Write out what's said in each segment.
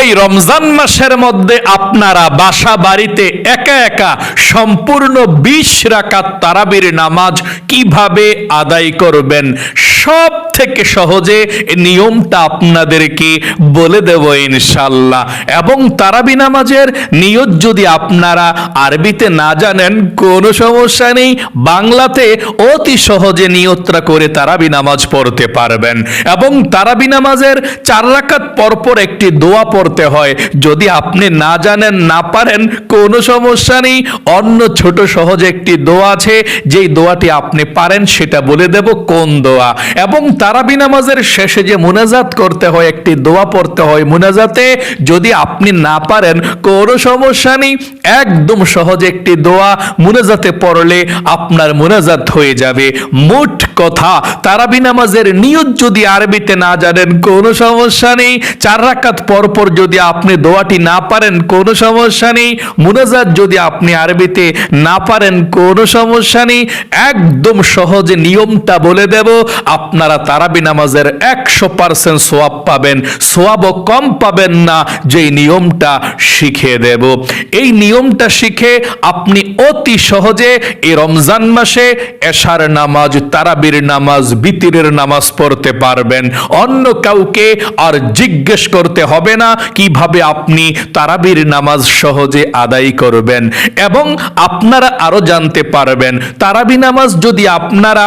এই রমজান মাসের মধ্যে আপনারা বাসা বাড়িতে একা একা সম্পূর্ণ 20 রাকাত তারাবির নামাজ কিভাবে আদায় করবেন, সব থেকে সহজে নিয়মটা আপনাদেরকে বলে দেব ইনশাআল্লাহ। এবং তারাবি নামাজের নিয়ত যদি আপনারা আরবিতে না জানেন কোনো সমস্যা নেই, বাংলাতে অতি সহজে নিয়তটা করে তারাবি নামাজ পড়তে পারবেন। এবং তারাবি নামাজের 4 রাকাত পরপর একটি দোয়া পড়তে হয়। যদি আপনি না জানেন না পারেন কোনো সমস্যা নেই, অন্য ছোট সহজ একটি দোয়া আছে, যেই দোয়াটি আপনি পারেন সেটা বলে দেব কোন দোয়া। এবং তারাবি নামাজের শেষে যে মুনাজাত করতে হয়, একটি দোয়া পড়তে হয় মুনাজাতে, যদি আপনি না পারেন কোনো সমস্যা নেই, একদম সহজ একটি দোয়া মুনাজাতে পড়লে আপনার মুনাজাত হয়ে যাবে। মোট কথা তারাবি নামাজের নিয়ত যদি আরবিতে না জানেন কোনো সমস্যা নেই, 4 রাকাত পরপর যদি আপনি দোয়াটি না পারেন কোনো সমস্যা নেই, মুনাজাত যদি আপনি আরবিতে না পারেন কোনো সমস্যা নেই, একদম সহজে নিয়মটা বলে দেব। আপনারা তারাবি নামাজের 100% সওয়াব পাবেন, সওয়াবও কম পাবেন না, যেই নিয়মটা শিখিয়ে দেব। এই নিয়মটা শিখে আপনি অতি সহজে এই রমজান মাসে এশার নামাজ, তারাবির নামাজ, বিতিরের নামাজ পড়তে পারবেন। অন্য কাউকে আর জিজ্ঞেস করতে হবে না কিভাবে আপনি তারাবির নামাজ সহজে আদায় করবেন। এবং আপনারা আরো জানতে পারবেন তারাবি নামাজ যদি আপনারা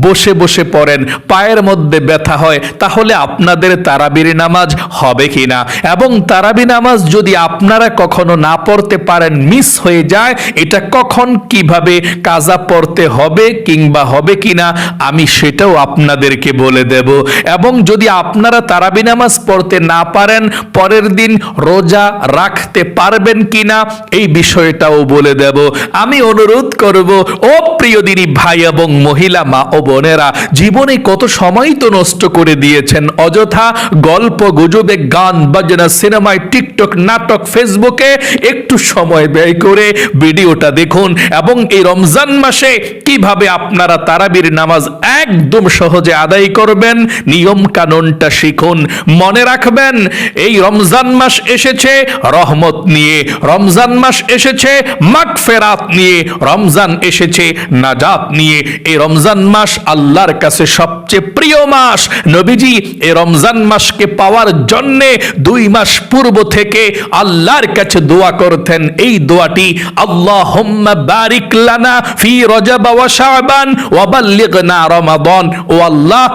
বসে বসে পড়েন, পায়ের মধ্যে ব্যথা হয়, তাহলে আপনাদের তারাবির নামাজ হবে কিনা। এবং তারাবি নামাজ যদি আপনারা কখনো না পড়তে পারেন, মিস হয়ে যায়, এটা কখন কিভাবে কাজা পড়তে হবে কিংবা হবে কিনা আমি সেটাও আপনাদেরকে বলে দেব। এবং যদি আপনারা তারাবি নামাজ পড়তে না পারেন, পরের দিন রোজা রাখতে পারবেন কিনা এই বিষয়টাও বলে দেব। আমি অনুরোধ করব, ও প্রিয় দিনী ভাই এবং মহিলা মা ও বোনেরা, জীবনে কত সময় তো নষ্ট করে দিয়েছেন অযথা গল্প গুজবে, গান বাজনা, সিনেমায়, টিকটক, নাটক, ফেসবুকে একটু সময় ব্যয় করে ভিডিওটা দেখুন। এবং এই রমজান মাসে কিভাবে আপনারা তারাবির নামাজ একদম সহজে আদায় করবেন, নিয়ম কানুনটা শিখুন। মনে রাখবেন, এই রমজান মাস এসেছে রহমত নিয়ে, রমজান মাস এসেছে মাগফিরাত নিয়ে, রমজান এসেছে নাজাত নিয়ে। এই রমজান মাস আল্লাহর কাছে সবচেয়ে প্রিয় মাস। নবীজি এই রমজান মাসকে পাওয়ার জন্য 2 মাস পূর্ব থেকে আল্লাহর কাছে দোয়া করতেন। এই দোয়াটি, আল্লাহুম্মা বারিক লানা ফি রজব ওয়া শাবান ওয়া বাল্লিগনা রমাদান। ও আল্লাহ,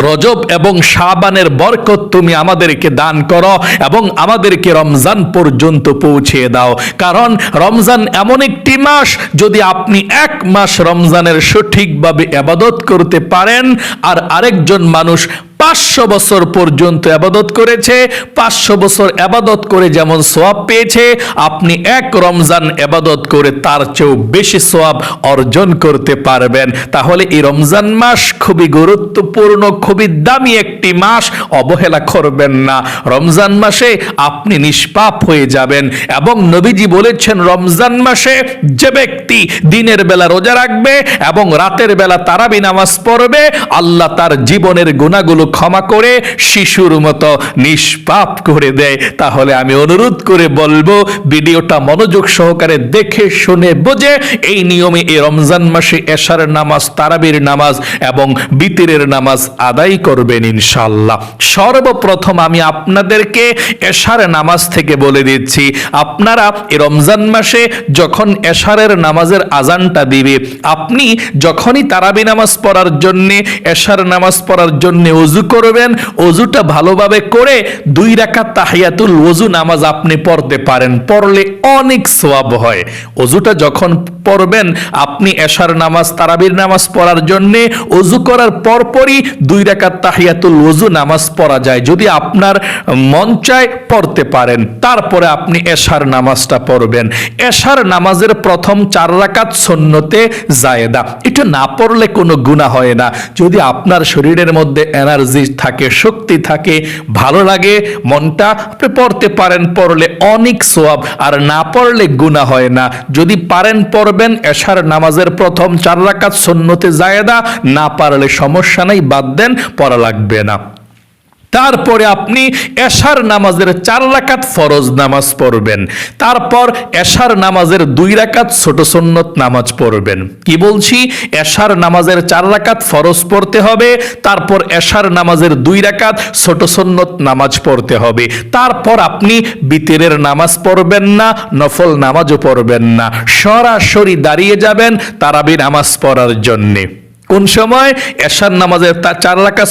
রজব এবং শাবানের বরকত তুমি আমাদেরকে দান করো এবং আমাদেরকে রমজান পর্যন্ত পৌঁছে দাও। কারণ রমজান এমন একটি মাস, যদি আপনি 1 মাস রমজানের সঠিকভাবে ইবাদত করতে পারেন, আর আরেকজন মানুষ 500 বছর পর্যন্ত ইবাদত করেছে, 500 বছর ইবাদত করে যেমন সওয়াব পেয়েছে, আপনি 1 রমজান ইবাদত করে তার চেয়েও বেশি সওয়াব অর্জন করতে পারবেন। তাহলে এই রমজান মাস খুবই গুরুত্বপূর্ণ, খুবই দামি একটি মাস, অবহেলা করবেন না। রমজান মাসে আপনি নিষ্পাপ হয়ে যাবেন। এবং নবীজি বলেছেন, রমজান মাসে যে ব্যক্তি দিনের বেলা রোজা রাখবে এবং রাতের বেলা তারাবি নামাজ পড়বে, আল্লাহ তার জীবনের গুনাহগুলো ক্ষমা করে শিশুর মতো নিষ্পাপ করে দেয়। তাহলে আমি অনুরোধ করে বলবো, ভিডিওটা মনোযোগ সহকারে দেখে শুনে বুঝে এই নিয়মে এই রমজান মাসে এশার নামাজ, তারাবির নামাজ এবং বিতিরের নামাজ আদায় করবেন ইনশাআল্লাহ। সর্বপ্রথম আমি আপনাদেরকে এশার নামাজ থেকে বলে দিচ্ছি, আপনারা এই রমজান মাসে যখন এশারের নামাজের আজানটা দিবে, আপনি যখনই তারাবি নামাজ পড়ার জন্য, এশার নামাজ পড়ার জন্য ওযু করবেন, ওযুটা ভালোভাবে করে 2 রাকাত তাহিয়াতুল ওযু নামাজ আপনি পড়তে পারেন, পড়লে অনেক সওয়াব হয়। ওযুটা যখন পড়বেন, আপনি এশার নামাজ, তারাবির নামাজ পড়ার জন্য ওযু করার পরপরই 2 রাকাত তাহিয়াতুল ওযু নামাজ পড়া যায়, যদি আপনার মন চায় পড়তে পারেন। তারপরে আপনি এশার নামাজটা পড়বেন। এশার নামাজের প্রথম 4 রাকাত সুন্নতে জায়েদা, এটা না পড়লে কোনো গুনাহ হয় না। যদি আপনার শরীরের মধ্যে এনার্জি থাকে, শক্তি থাকে, ভালো লাগে, মনটা, আপনি পড়তে পারেন, পড়লে অনেক সওয়াব, আর না পড়লে গুনাহ হয় না। যদি পারেন পড়বেন। এশার নামাজের প্রথম 4 রাকাত সুন্নতে জায়েদা, না পারলে সমস্যা নাই, বাদ দেন, পড়া লাগবে না। তারপরে আপনি এশার নামাজের 4 রাকাত ফরজ নামাজ পড়বেন, তারপর এশার নামাজের 2 রাকাত ছোট সুন্নত নামাজ পড়বেন। কি বলছি? এশার নামাজের 4 রাকাত ফরজ পড়তে হবে, তারপর এশার নামাজের 2 রাকাত ছোট সুন্নত নামাজ পড়তে হবে। তারপর আপনি বিতরের নামাজ পড়বেন না, নফল নামাজও পড়বেন না, সরাসরি দাঁড়িয়ে যাবেন তারাবি নামাজ পড়ার জন্যে। কোন সময়? এশার নামাজের 4 রাকাত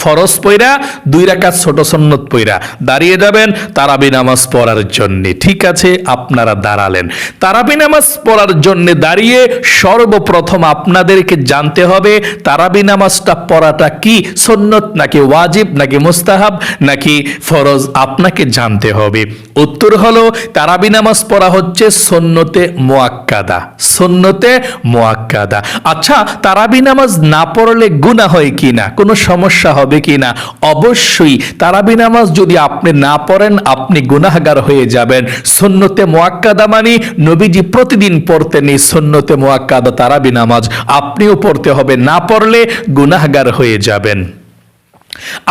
ফরজ পইরা 2 রাকাত ছোট সুন্নত পইরা দাঁড়িয়ে যাবেন তারাবি নামাজ পড়ার জন্য। ঠিক আছে, আপনারা দাঁড়ালেন। তারাবি নামাজ পড়ার জন্য দাঁড়িয়ে সর্বপ্রথম আপনাদেরকে জানতে হবে তারাবি নামাজটা পড়াটা কি সুন্নত নাকি ওয়াজিব নাকি মুস্তাহাব নাকি ফরজ, আপনাকে জানতে হবে। উত্তর হলো তারাবি নামাজ পড়া হচ্ছে সুন্নতে মুআক্কাদা, সুন্নতে মুআক্কাদা। আচ্ছা, তারাবি নামাজ না পড়লে গুনাহ হয় কিনা, কোনো সমস্যা হবে কিনা? অবশ্যই তারাবি নামাজ যদি আপনি না পড়েন আপনি গুনাহগার হয়ে যাবেন। সুন্নতে মুআক্কাদা মানে নবীজি প্রতিদিন পড়তেন এই সুন্নতে মুআক্কাদা তারাবি নামাজ, আপনিও পড়তে হবে, না পড়লে গুনাহগার হয়ে যাবেন।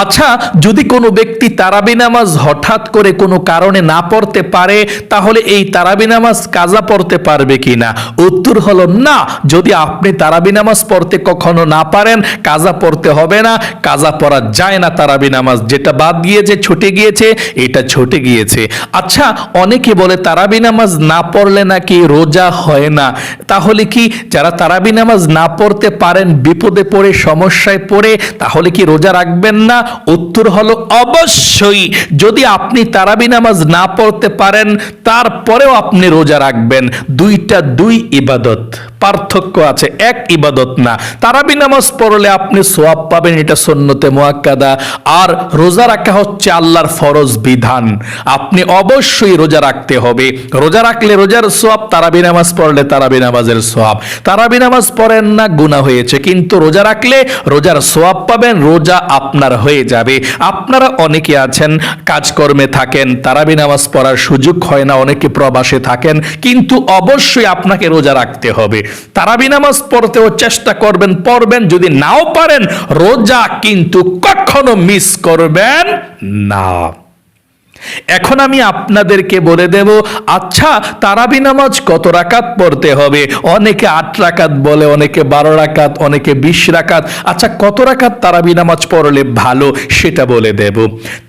আচ্ছা, যদি কোনো ব্যক্তি তারাবি নামাজ হঠাৎ করে কোনো কারণে না পড়তে পারে তাহলে এই তারাবি নামাজ কাজা পড়তে পারবে কিনা? উত্তর হলো না। যদি আপনি তারাবি নামাজ পড়তে কখনো না পারেন কাজা পড়তে হবে না, কাজা পড়া যায় না। তারাবি নামাজ যেটা বাদ গিয়েছে, ছুটে গিয়েছে, এটা ছুটে গিয়েছে। আচ্ছা, অনেকে বলে তারাবি নামাজ না পড়লে নাকি রোজা হয় না, তাহলে কি যারা তারাবি নামাজ না পড়তে পারেন বিপদে পড়ে সমস্যায় পড়ে তাহলে কি রোজা রাখবেন না? উত্তর হলো অবশ্যই। যদি আপনি তারাবি নামাজ না পড়তে পারেন তারপরেও আপনি রোজা রাখবেন। দুইটা দুই ইবাদত, পার্থক্য আছে, এক ইবাদত না। তারাবি নামাজ পড়লে আপনি সওয়াব পাবেন, এটা সুন্নতে মুআক্কাদা, আর রোজা রাখা হচ্ছে আল্লাহর ফরজ বিধান। আপনি অবশ্যই রোজা রাখতে হবে। রোজা রাখলে রোজার সওয়াব, তারাবি নামাজ পড়লে তারাবি নামাজের সওয়াব। তারাবি নামাজ পড়েন না, গুনাহ হয়েছে, কিন্তু রোজা রাখলে রোজার সওয়াব পাবেন, রোজা আপনার হয়ে যাবে। আপনারা অনেকে আছেন কাজকর্মে থাকেন, তারাবি নামাজ পড়ার সুযোগ হয় না, অনেকে প্রবাসে থাকেন, কিন্তু অবশ্যই আপনাকে রোজা রাখতে হবে। তারাবি নামাজ পড়তেও চেষ্টা করবেন, পড়বেন। যদি নাও পারেন রোজা কিন্তু কখনো মিস করবেন না। এখন আমি আপনাদেরকে বলে দেব, আচ্ছা তারাবি নামাজ কত রাকাত পড়তে হবে? অনেকে 8 রাকাত বলে, অনেকে 12 রাকাত, অনেকে 20 রাকাত। আচ্ছা, কত রাকাত তারাবি নামাজ পড়লে ভালো সেটা বলে দেব।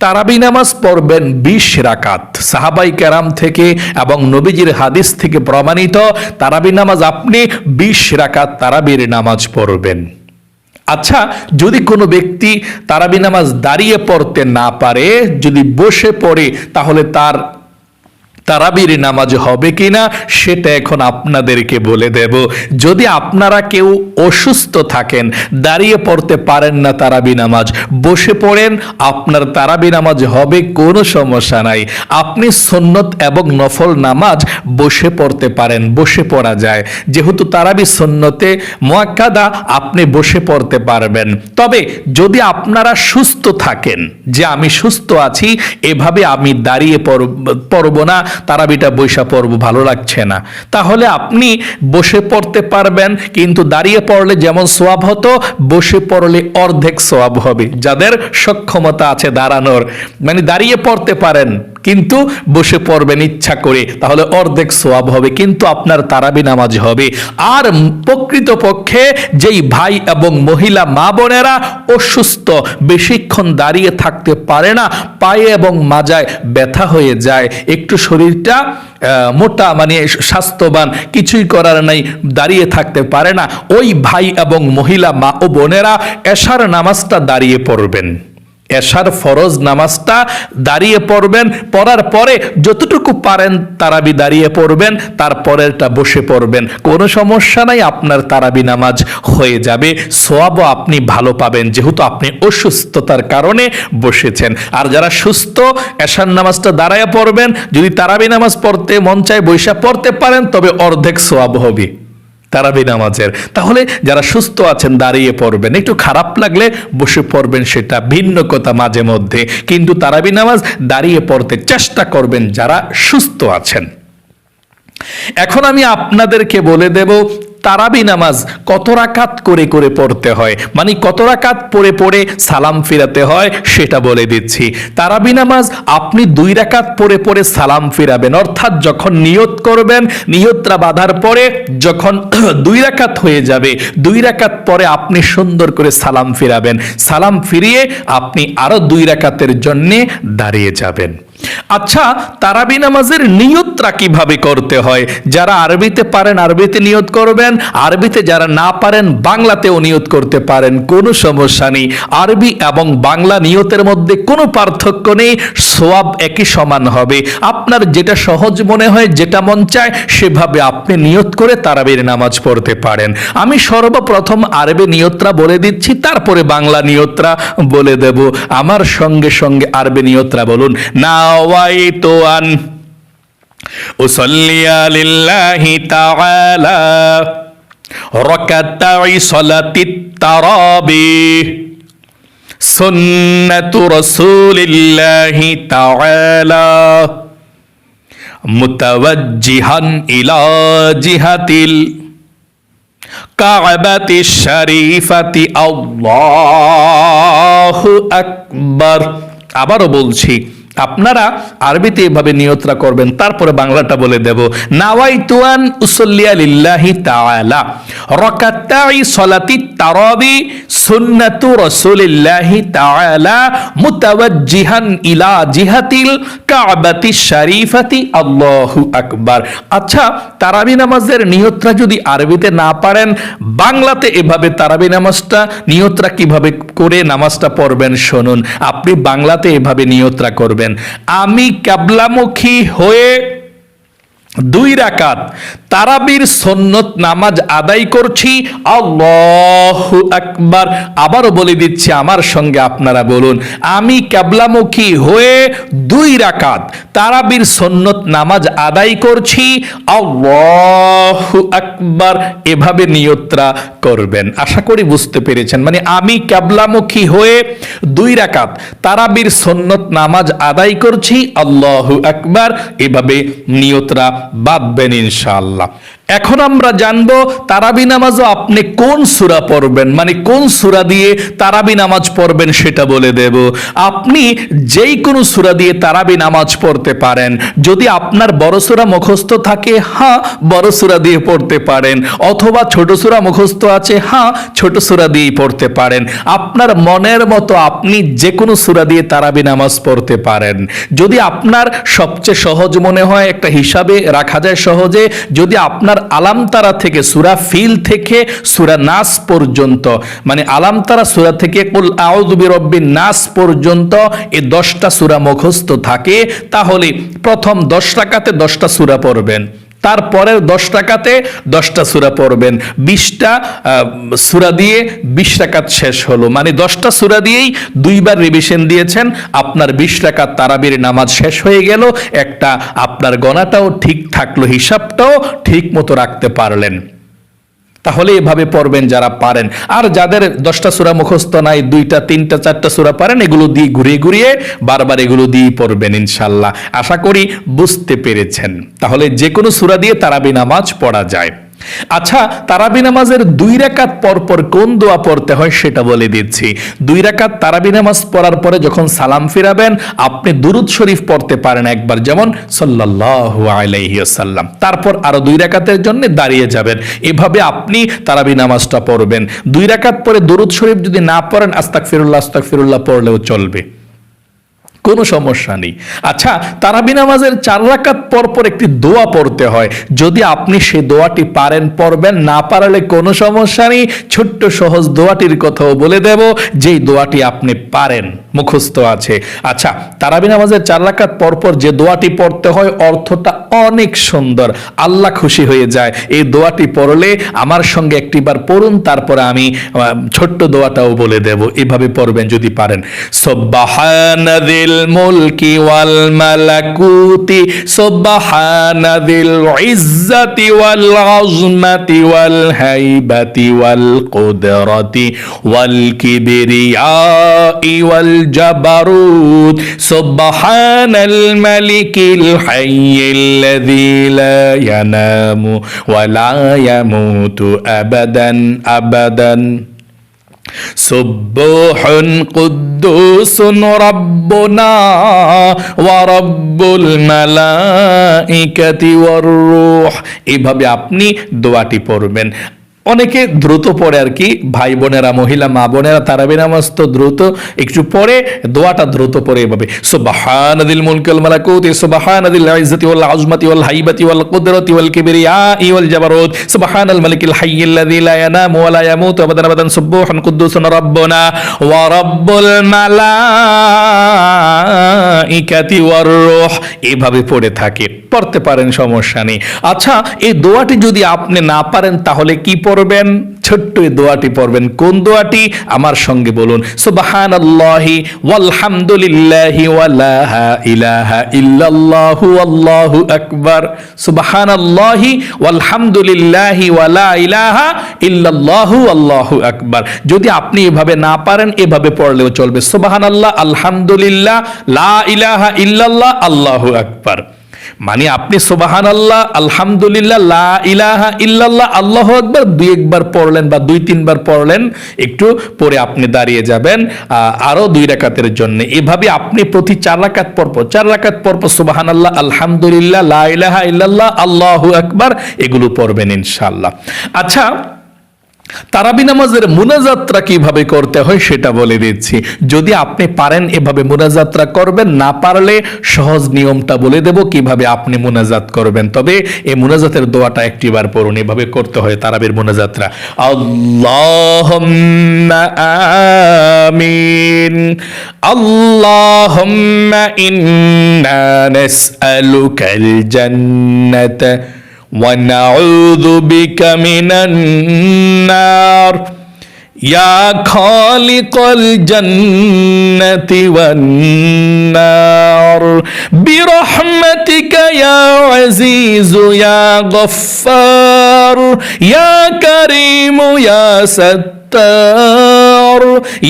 তারাবি নামাজ পড়বেন 20 রাকাত। সাহাবাই কেরাম থেকে এবং নবীজির হাদিস থেকে প্রমাণিত তারাবি নামাজ আপনি 20 রাকাত তারাবির নামাজ পড়বেন। আচ্ছা, যদি কোনো ব্যক্তি তারাবি নামাজ দাঁড়িয়ে পড়তে না পারে, যদি বসে পড়ে, তাহলে তার তারাবির নামাজ হবে কিনা সেটা এখন আপনাদেরকে বলে দেব। যদি আপনারা কেউ অসুস্থ থাকেন, দাঁড়িয়ে পড়তে পারেন না তারাবি নামাজ, বসে পড়েন, আপনার তারাবি নামাজ হবে, কোনো সমস্যা নাই। আপনি সুন্নত এবং নফল নামাজ বসে পড়তে পারেন, বসে পড়া যায়, যেহেতু তারাবি সুন্নতে মুআক্কাদা, আপনি বসে পড়তে পারবেন। তবে যদি আপনারা সুস্থ থাকেন, যে আমি সুস্থ আছি, এভাবে আমি দাঁড়িয়ে পড়ব না, তারাবিটা বৈশা পড়ব, ভালো লাগছে না, তাহলে আপনি বসে পড়তে পারবেন। কিন্তু দাঁড়িয়ে পড়লে যেমন সওয়াব হতো, বসে পড়লে অর্ধেক সওয়াব হবে। যাদের সক্ষমতা আছে দাঁড়ানোর, মানে দাঁড়িয়ে পড়তে পারেন কিন্তু বসে পড়বেন ইচ্ছা করে, তাহলে অর্ধেক সওয়াব হবে, কিন্তু আপনার তারাবি নামাজ হবে। আর প্রকৃতপক্ষে যেই ভাই এবং মহিলা মা বোনেরা অসুস্থ, বেশিক্ষণ দাঁড়িয়ে থাকতে পারে না, পায়ে এবং মাজায় ব্যথা হয়ে যায়, একটু শরীরটা মোটা, মানে স্বাস্থ্যবান, কিছুই করার নাই, দাঁড়িয়ে থাকতে পারে না, ওই ভাই এবং মহিলা মা ও বোনেরা এশার নামাজটা দাঁড়িয়ে পড়বেন। এশার ফরজ নামাজটা দাঁড়িয়ে পড়বেন, পড়ার পরে যতটুকু পারেন তারাবি দাঁড়িয়ে পড়বেন, তারপরেরটা বসে পড়বেন, কোনো সমস্যা নাই, আপনার তারাবি নামাজ হয়ে যাবে, সওয়াবও আপনি ভালো পাবেন, যেহেতু আপনি অসুস্থতার কারণে বসেছেন। আর যারা সুস্থ, এশার নামাজটা দাঁড়ায় পড়বেন, যদি তারাবি নামাজ পড়তে মন চায় বৈশা পড়তে পারেন, তবে অর্ধেক সওয়াব হবে তারাবি নামাজের। তাহলে যারা সুস্থ আছেন দাঁড়িয়ে পড়বেন, একটু খারাপ লাগলে বসে পড়বেন, সেটা ভিন্ন কথা মাঝে মধ্যে, কিন্তু তারাবি নামাজ দাঁড়িয়ে পড়তে চেষ্টা করবেন যারা সুস্থ আছেন। এখন আমি আপনাদেরকে বলে দেব তারাবি নামাজ কত রাকাত করে করে পড়তে হয়, মানে কত রাকাত পড়ে পড়ে সালাম ফিরাতে হয় সেটা বলে দিচ্ছি। তারাবি নামাজ আপনি 2 রাকাত পড়ে পড়ে সালাম ফিরাবেন, অর্থাৎ যখন নিয়ত করবেন, নিয়তটা বাঁধার পরে যখন 2 রাকাত হয়ে যাবে, 2 রাকাত পরে আপনি সুন্দর করে সালাম ফিরাবেন, সালাম ফিরিয়ে আপনি আরো 2 রাকাতের জন্য দাঁড়িয়ে যাবেন। আচ্ছা, তারাবি নামাজের নিয়তটা কিভাবে করতে হয়? যারা আরবিতে পারেন আরবিতে নিয়ত করবেন, আরবিতে যারা না পারেন বাংলাতেও নিয়ত করতে পারেন, কোনো সমস্যা নেই। আরবি এবং বাংলা নিয়তের মধ্যে কোনো পার্থক্য নেই, সওয়াব একই সমান হবে। আপনার যেটা সহজ মনে হয়, যেটা মন চায় সেভাবে আপনি নিয়ত করে তারাবির নামাজ পড়তে পারেন। আমি সর্বপ্রথম আরবি নিয়তটা বলে দিচ্ছি, তারপরে বাংলা নিয়তটা বলে দেব। আমার সঙ্গে সঙ্গে আরবি নিয়তটা বলুন। নাওয়াইতু আন উসাল্লিয়া লিল্লাহি তাআলা রাকাতাই সালাতিত তারাবিহ সুন্নাতু রাসূলিল্লাহি তাআলা মুতাওয়াজ্জিহান ইলা জিহাতিল কাবাতিশ শরীফাতি আল্লাহু আকবার। আবারও বলছি, আপনারা আরবিতে এভাবে নিয়তরা করবেন, তারপরে বাংলাটা বলে দেব। নাওয়াইতু আন উসাল্লিয়া লিল্লাহি তাআলা রাকাতাই সালাতিত তারাবি সুন্নাতু রাসূলিল্লাহি তাআলা মুতাওয়াজ্জিহান ইলা জিহাতিল কাবাতিশ শরীফাতি আল্লাহু আকবার। আচ্ছা, তারাবি নামাজের নিয়তরা যদি আরবিতে না পারেন, বাংলাতে এভাবে তারাবি নামাজটা নিয়তরা কিভাবে করে নামাজটা পড়বেন শুনুন। আপনি বাংলাতে এভাবে নিয়তরা করবেন। আমি কিবলামুখী হয়ে 2 রাকাত তারাবির সুন্নত নামাজ আদায় করছি, আল্লাহু আকবার। আবারও বলে দিচ্ছি, আমার সঙ্গে আপনারা বলুন। আমি কিবলামুখী হয়ে 2 রাকাত তারাবির সুন্নত নামাজ আদায় করছি, আল্লাহু আকবার। এভাবে নিয়তরা করবেন। আশা করি বুঝতে পেরেছেন। মানে আমি কিবলামুখী হয়ে 2 রাকাত তারাবির সুন্নত নামাজ আদায় করছি, আল্লাহু আকবার। এভাবে নিয়তরা বাঁধবেন ইনশাআল্লাহ। এখন আমরা জানবো তারাবি নামাজও আপনি কোন সূরা পড়বেন, মানে কোন সূরা দিয়ে তারাবি নামাজ পড়বেন সেটা বলে দেব। আপনি যেই কোনো সূরা দিয়ে তারাবি নামাজ পড়তে পারেন। যদি আপনার বড় সূরা মুখস্থ থাকে, হ্যাঁ বড় সূরা দিয়ে পড়তে পারেন, অথবা ছোট সূরা মুখস্থ আছে, হ্যাঁ ছোট সূরা দিয়েই পড়তে পারেন। আপনার মনের মতো আপনি যে কোনো সূরা দিয়ে তারাবি নামাজ পড়তে পারেন। যদি আপনার সবচেয়ে সহজ মনে হয়, একটা হিসাবে রাখা যায় সহজে, যদি আপনার আলাম তারা থেকে সূরা ফিল থেকে সূরা নাস পর্যন্ত, মানে আলাম তারা সূরা থেকে কুল আউযু বিরাব্বিন নাস পর্যন্ত এই 10টা সূরা মুখস্থ থাকে, তাহলে প্রথম 10 রাকাতে 10টা সূরা পড়বেন, তারপরের 10 রাকাতে 10টা সূরা পড়বেন। 20টা সূরা দিয়ে 20 রাকাত শেষ হলো, মানে 10টা সূরা দিয়েই 2 বার রিভিশন দিয়েছেন, আপনার 20 রাকাত তারাবির নামাজ শেষ হয়ে গেল। একটা আপনার গণাটাও ঠিক থাকলো, হিসাবটাও ঠিক মতো রাখতে পারলেন। তাহলে এভাবে পড়বেন যারা পারেন। আর যাদের 10টা সূরা মুখস্থ নাই, 2টা 3টা 4টা সূরা পারেন, এগুলো দিয়ে ঘুরিয়ে ঘুরিয়ে বারবার এগুলো দিয়ে পড়বেন ইনশাআল্লাহ। আশা করি বুঝতে পেরেছেন। তাহলে যে কোনো সূরা দিয়ে তারাবি নামাজ পড়া যায়। আচ্ছা, তারাবি নামাজের 2 রাকাত পর পর কোন দোয়া পড়তে হয় সেটা বলে দিচ্ছি। 2 রাকাত তারাবি নামাজ পড়ার পরে যখন সালাম ফিরাবেন, আপনি দুরূদ শরীফ পড়তে পারেন একবার, যেমন সাল্লাল্লাহু আলাইহি ওয়াসাল্লাম। তারপর আরো 2 রাকাতের জন্য দাঁড়িয়ে যাবেন। এভাবে আপনি তারাবি নামাজটা পড়বেন। 2 রাকাত পরে দুরূদ শরীফ যদি না পড়েন, আস্তাগফিরুল্লাহ আস্তাগফিরুল্লাহ পড়লেও চলবে, কোনো সমস্যা নেই। আচ্ছা, তারাবি নামাজের 4 রাকাত পর পর একটি দোয়া পড়তে হয়। যদি আপনি সেই দোয়াটি পারেন পড়বেন, না পারলে কোনো সমস্যা নেই। ছোট্ট সহজ দোয়াটির কথাও বলে দেব, যেই দোয়াটি আপনি পারেন, মুখস্থ আছে। আচ্ছা, তারাবি নামাজের 4 রাকাত পর পর যে দোয়াটি পড়তে হয়, অর্থটা অনেক সুন্দর, আল্লাহ খুশি হয়ে যায়। এই দোয়াটি পড়লে আমার সঙ্গে একটিবার পড়ুন, তারপরে আমি ছোট্ট দোয়াটাও বলে দেব। এভাবে পড়বেন যদি পারেন। সুবহানাল্লাহ মুলকি ওয়াল মালাকুতি সুবহানা যিল ইজ্জাতি ওয়াল আযমাতি ওয়াল হাইবাতি ওয়াল কুদরাতি ওয়াল কিবরিয়াই ওয়াল জাবারুত সুবহানাল মালিকিল হাইয়্যিল্লাযী লা ইয়ানামু ওয়া লা ইয়ামুতু আবাদান আবাদান সুবহান কুদ্দুসুন রাব্বুনা ওয়া রাব্বুল মালাইকাতি ওয়ার রূহ। এইভাবে আপনি দোয়াটি পড়বেন। অনেকে দ্রুত পড়ে আর কি, ভাই বোনেরা, মহিলা মা বোনেরা তারাবি নামাজ তো দ্রুত একটু পড়ে, দোয়াটা দ্রুত পড়ে এভাবে সুবহানাদিল মুলকি ওয়াল মালাকুতি সুবহানাদিল ইজ্জাতি ওয়াল আযমাতি ওয়াল হাইবাতি ওয়াল কুদরাতি ওয়াল কিবরিয়াই ওয়াল জাবারুত সুবহানাল মালিকিল হাইয়্যিল্লাযী লা ইয়ানামু ওয়া লা ইয়ামুতু আবাদান আবাদান সুবহান কুদ্দুসুন রাব্বুনা ওয়া রাব্বুল মালাইকাতি ওয়ার রূহ। এইভাবে পড়ে থাকে, পড়তে পারেন, সমস্যা নেই। আচ্ছা, এই দোয়াটি যদি আপনি না পারেন তাহলে কি পড়বেন? ছোট্ট এই দোয়াটি পড়বেন। কোন দোয়াটি? আমার সঙ্গে বলুন, সুবহানাল্লাহি ওয়াল হামদুলিল্লাহি ওয়া লা ইলাহা ইল্লাল্লাহু আল্লাহু আকবার। সুবহানাল্লাহি ওয়াল হামদুলিল্লাহি ওয়া লা ইলাহা ইল্লাল্লাহু আল্লাহু আকবার। যদি আপনি এভাবে না পারেন, এভাবে পড়লেও চলবে, সুবহানাল্লাহ, আলহামদুলিল্লাহ, লা ইলাহা ইল্লাল্লাহ, আল্লাহু আকবার। মানে আপনি সুবহানাল্লাহ, আলহামদুলিল্লাহ, লা ইলাহা ইল্লাল্লাহ, আল্লাহু আকবার দুই একবার পড়লেন বা দুই তিনবার পড়লেন, একটু পরে আপনি দাঁড়িয়ে যাবেন আরো 2 রাকাতের জন্য। এভাবে আপনি প্রতি 4 রাকাত পরপর সুবহানাল্লাহ, আলহামদুলিল্লাহ, লা ইলাহা ইল্লাল্লাহ, আল্লাহু আকবার এগুলো পড়বেন ইনশাআল্লাহ। আচ্ছা, তারাবি নামাজের মুনাজাতরা কিভাবে করতে হয় সেটা বলে দিচ্ছি। যদি আপনি পারেন এভাবে মুনাজাতরা করবেন, না পারলে সহজ নিয়মটা বলে দেব কিভাবে আপনি মুনাজাত করবেন। তবে এই মুনাজাতের দোয়াটা একটিবার পড়ুন, এভাবে করতে হয় তারাবির মুনাজাতরা। আল্লাহুম্মা আমিন, আল্লাহুম্মা ইন্না নাসআলুকাল জান্নাতা ونعوذ بك من النار يا خالق الجنة والنار برحمتك يا عزيز يا غفار يا كريم يا ستار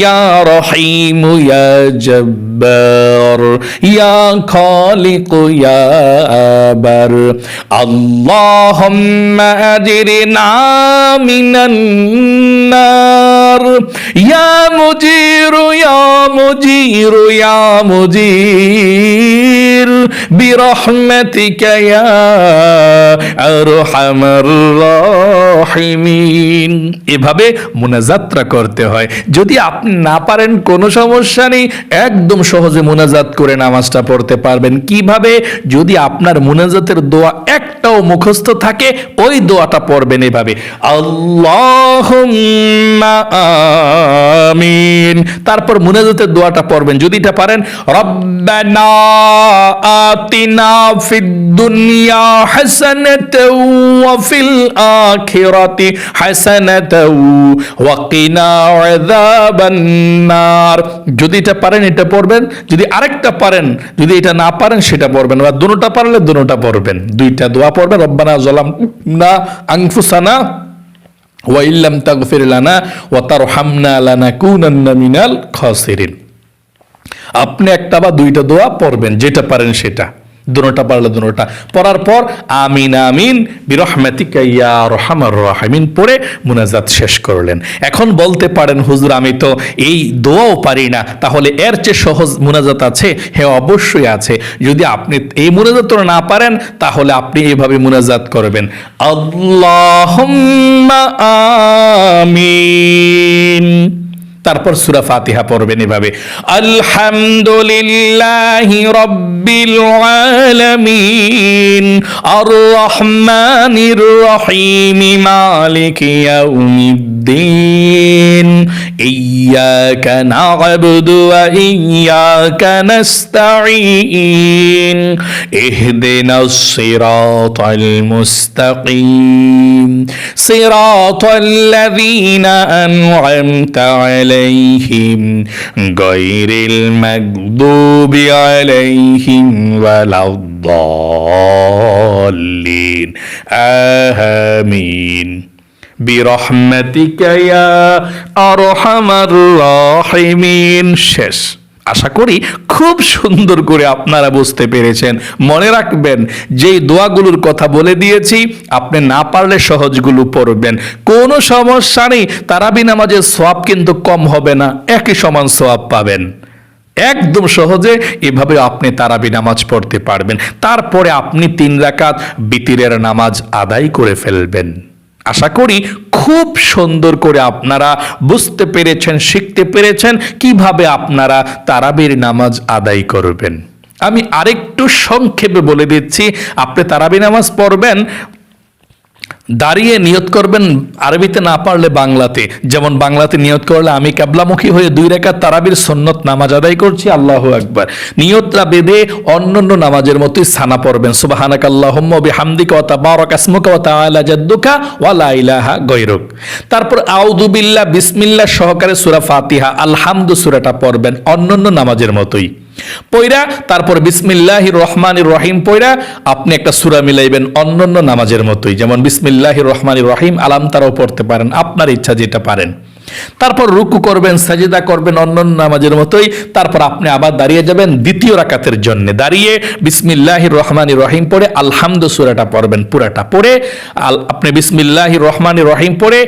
يا رحيم يا جبار يا خالق يا بر اللهم أجرنا من النار يا مجير يا مجير يا مجير برحمتك يا أرحم الراحمين। এভাবে মুনাজাতরা করতে হয়। যদি আপনি না পারেন কোনো সমস্যা নেই, একদম সহজে মুনাজাত করে নামাজটা পড়তে পারবেন। কিভাবে? যদি আপনার মুনাজাতের দোয়া একটাও মুখস্থ থাকে, ওই দোয়াটা পড়বেন এভাবে, আল্লাহুম্মা আমিন। তারপর মুনাজাতের দোয়াটা পড়বেন। যদি এটা পারেন, রব্বানা আতিনা ফিদ দুনিয়া হাসানাতাও ওয়া ফিল আখিরাতি হাসানাতাও ওয়া কিনা আযাবান নার। যদি এটা পারেন এটা পড়বেন, যদি আরেকটা পারেন, যদি এটা না পারেন সেটা পড়বেন, বা দুটোটা পারলে দুটোটা পড়বেন। 2টা দোয়া পড়বেন, রব্বানা যালামনা আনফুসানা ওয়া ইল্লাম তাগফির লানা ওয়া তারহামনা লানাকুনান্না মিনাল খাসিরিন। আপনি একটা বা 2টা দোয়া পড়বেন, যেটা পারেন সেটা। দুটোটা পারলে দুটোটা পড়ার পর আমিন আমিন বিরহমাতিকা ইয়া আরহামার রাহিমিন পড়ে মুনাজাত শেষ করলেন। এখন বলতে পারেন, হুজুর আমি তো এই দোয়াও পারি না, তাহলে এর চেয়ে সহজ মুনাজাত আছে? হ্যাঁ, অবশ্যই আছে। যদি আপনি এই মুনাজাত না পারেন তাহলে আপনি এইভাবে মুনাজাত করবেন, আল্লাহুম্মা আমিন। তারপর সূরা ফাতিহা পড়বেন এভাবে, আলহামদুলিল্লাহি রাব্বিল আলামিন আর রহমানির রহিম মালিকি ইয়াউমিদ্দিন ইয়্যাকা না'বুদু ওয়া ইয়্যাকা নাস্তাঈন ইহদিনাস সিরাতাল মুস্তাকিম সিরাতাল্লাযীনা আন'আমতা আলাইহিম গায়রিল মাগদুবি আলাইহিম ওয়ালাদ-দাল্লিন আমিন বিরহমাতিকা ইয়া আরহামার রাহিমিন। শেষ। আশা করি খুব সুন্দর করে আপনারা বুঝতে পেরেছেন। মনে রাখবেন, যেই দোয়াগুলোর কথা বলে দিয়েছি আপনি না পারলে সহজগুলো পড়বেন, কোনো সমস্যা নেই। তারাবি নামাজের সওয়াব কিন্তু কম হবে না, একই সমান সওয়াব পাবেন। একদম সহজে এভাবে আপনি তারাবি নামাজ পড়তে পারবেন। তারপরে আপনি 3 রাকাত বিতিরের নামাজ আদায় করে ফেলবেন। আশা করি খুব সুন্দর করে আপনারা বুঝতে পেরেছেন, শিখতে পেরেছেন কিভাবে আপনারা তারাবির নামাজ আদায় করবেন। আমি আরেকটু সংক্ষেপে বলে দিচ্ছি। আপনি তারাবি নামাজ পড়বেন, দাঁড়িয়ে নিয়ত করবেন, আরবিতে না পারলে বাংলাতে। যেমন বাংলাতে নিয়ত করলে আমি কিবলামুখী হয়ে 2 রাকাত তারাবির সুন্নত নামাজ আদায় করছি, আল্লাহু আকবার। নিয়তটা বেঁধে অন্যান্য নামাজের মতোই সানা পড়বেন, সুবহানাকাল্লাহুম্মা ওয়া বিহামদিকা ওয়া তাবারাক ইসমুকা ওয়া তাআলা জাদ্দুকা ওয়া লা ইলাহা গায়রুক। তারপর আউযু বিল্লাহ বিসমিল্লাহ সহকারে সূরা ফাতিহা আলহামদু সূরাটা পড়বেন অন্যান্য নামাজের মতোই পয়রা। তারপর বিসমিল্লাহির রহমানির রহিম পয়রা আপনি একটা সূরা মিলাইবেন অন্যান্য নামাজের মতোই, যেমন বিসমিল্লাহির রহমানির রহিম আলাম তারাও পড়তে পারেন, আপনার ইচ্ছা যেটা পারেন। তারপর রুকু করবেন, সাজদা করবেন অন্যান্য নামাজের মতোই। তারপর আপনি আবার দাঁড়িয়ে যাবেন দ্বিতীয় রাকাতের জন্য। দাঁড়িয়ে বিসমিল্লাহির রহমানির রহিম পড়ে আলহামদু সূরাটা পড়বেন পুরাটা পড়ে। আপনি বিসমিল্লাহির রহমানির রহিম পড়ে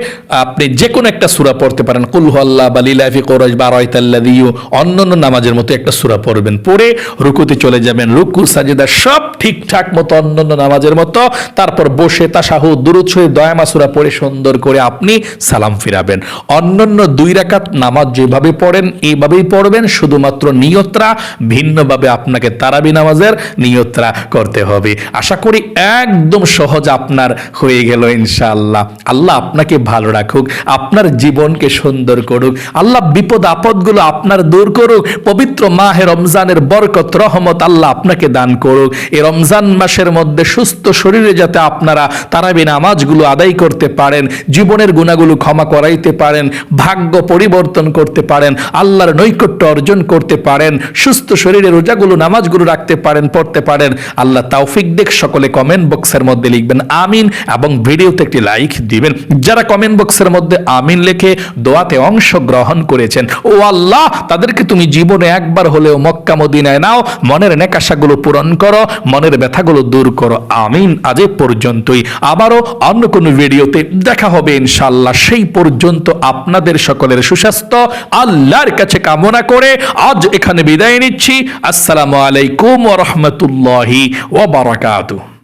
আপনি যে কোনো একটা সূরা পড়তে পারেন, কুল হুয়াল্লাহু বা লিলাফি কুরাইশ বা রাইতাল্লাযী, অন্যান্য নামাজের মতো একটা সূরা পড়বেন। পড়ে রুকুতে চলে যাবেন, রুকু সাজদা সব ঠিকঠাক মতো অন্যান্য নামাজের মতো। তারপর বসে তাশাহুদ দুরূদ শরীফ দয়ামা সূরা পড়ে সুন্দর করে আপনি সালাম ফিরাবেন। অন্যান্য 2 রাকাত নামাজ যেভাবে পড়েন এইভাবেই পড়বেন, শুধুমাত্র নিয়তরা ভিন্নভাবে আপনাকে তারাবি নামাজের নিয়তরা করতে হবে। আশা করি একদম সহজ আপনার হয়ে গেল ইনশাআল্লাহ। আল্লাহ আপনাকে ভালো রাখুক, আপনার জীবনকে সুন্দর করুক, আল্লাহ বিপদ আপদগুলো আপনার দূর করুক। পবিত্র মাহে রমজানের বরকত রহমত আল্লাহ আপনাকে দান করুক। এই রমজান মাসের মধ্যে সুস্থ শরীরে যাতে আপনারা তারাবি নামাজগুলো আদায় করতে পারেন, জীবনের গুনাহগুলো ক্ষমা করাইতে পারেন, ভাগ্য পরিবর্তন করতে পারেন, আল্লাহর নৈকট্য অর্জন করতে পারেন, সুস্থ শরীরে রোজাগুলো নামাজগুলো রাখতে পারেন, পড়তে পারেন। আল্লাহ তৌফিক দেখ। সকলে কমেন্ট বক্সের মধ্যে লিখবেন আমিন এবং ভিডিওতে একটি লাইক দিবেন। যারা কমেন্ট বক্সের মধ্যে আমিন লিখে দোয়াতে অংশগ্রহণ করেছেন, ও আল্লাহ তাদেরকে তুমি জীবনে একবার হলেও মক্কা মদিনায় নাও, মনের নেকাশাগুলো পূরণ করো, মনের ব্যথাগুলো দূর করো। আমিন। আজ পর্যন্তই, আবারও অন্য কোনো ভিডিওতে দেখা হবে ইনশাআল্লাহ। সেই পর্যন্ত আপনাদের সকলের সুস্বাস্থ্য আল্লাহর কাছে কামনা করে আজ এখানে বিদায় নিচ্ছি। আসসালামু আলাইকুম ওয়া রাহমাতুল্লাহি ওয়া বারাকাতুহু।